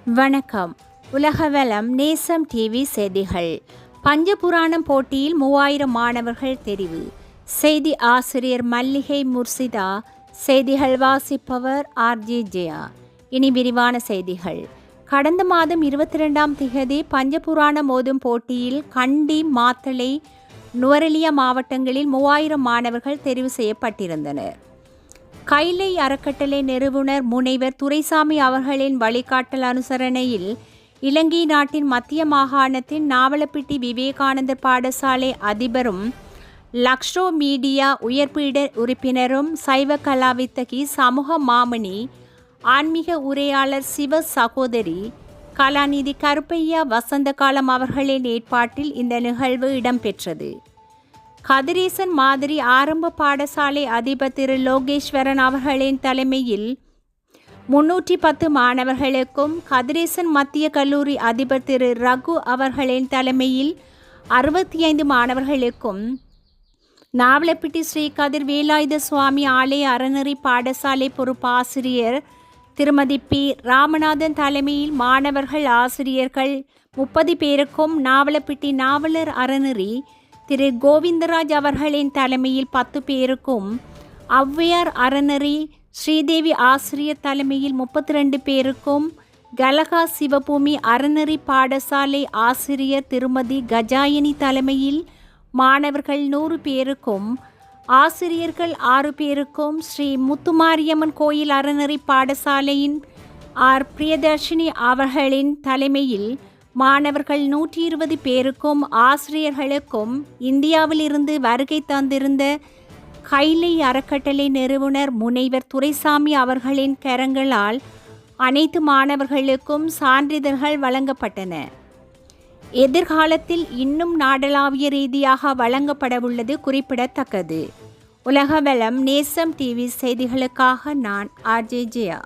வணக்கம். உலகவலம் நேசம் டிவி செய்திகள். பஞ்சபுராணம் போட்டியில் 3000 மாணவர்கள் தெரிவு. செய்தி ஆசிரியர் மல்லிகை முர்சிதா. செய்திகள் வாசிப்பவர் ஆர்ஜே ஜெயா. இனி விரிவான செய்திகள். கடந்த மாதம் 22ஆம் திகதி பஞ்சபுராணம் ஓதும் போட்டியில் கண்டி, மாத்தளை, நுவரெலியா மாவட்டங்களில் 3000 மாணவர்கள் தெரிவு செய்யப்பட்டிருந்தனர். கைலை அறக்கட்டளை நிறுவனர் முனைவர் துரைசாமி அவர்களின் வழிகாட்டல் அனுசரணையில் இலங்கை நாட்டின் மத்திய மாகாணத்தின் நாவலப்பிட்டி விவேகானந்தர் பாடசாலை அதிபரும் லக்ஷ்ரோ மீடியா உயர்பீட உறுப்பினரும் சைவ கலாவித்தகி சமூக மாமணி ஆன்மீக உரையாளர் சிவ சகோதரி கலாநிதி கருப்பையா வசந்தகாலம் அவர்களின் ஏற்பாட்டில் இந்த நிகழ்வு இடம்பெற்றது. கதிரேசன் மாதிரி ஆரம்ப பாடசாலை அதிபர் திரு லோகேஸ்வரன் அவர்களின் தலைமையில் 310 மாணவர்களுக்கும், கதிரேசன் மத்திய கல்லூரி அதிபர் திரு ரகு அவர்களின் தலைமையில் 65 மாணவர்களுக்கும், நாவலப்பிட்டி ஸ்ரீ கதிர் வேலாயுத சுவாமி ஆலய அறநெறி பாடசாலை பொறுப்பாசிரியர் திருமதி பி ராமநாதன் தலைமையில் மாணவர்கள் ஆசிரியர்கள் 30 பேருக்கும், நாவலப்பிட்டி நாவலர் அறநெறி திரு கோவிந்தராஜ் அவர்களின் தலைமையில் 10 பேருக்கும், ஔவையார் அறநெறி ஸ்ரீதேவி ஆசிரியர் தலைமையில் 32 பேருக்கும், கலகா சிவபூமி அறநெறி பாடசாலை ஆசிரியர் திருமதி கஜாயினி தலைமையில் மாணவர்கள் 100 பேருக்கும், ஆசிரியர்கள் 6 பேருக்கும், ஸ்ரீ முத்துமாரியம்மன் கோயில் அறநெறி பாடசாலையின் ஆர் பிரியதர்ஷினி அவர்களின் தலைமையில் மாணவர்கள் 120 பேருக்கும், ஆசிரியர்களுக்கும் இந்தியாவிலிருந்து வருகை தந்திருந்த கைலை அறக்கட்டளை நிறுவனர் முனைவர் துரைசாமி அவர்களின் கரங்களால் அனைத்து மாணவர்களுக்கும் சான்றிதழ்கள் வழங்கப்பட்டன. எதிர்காலத்தில் இன்னும் நாடளாவிய ரீதியாக வழங்கப்படவுள்ளது குறிப்பிடத்தக்கது. உலகவலம் நேசம் டிவி செய்திகளுக்காக நான் ஆர்ஜே ஜெயா.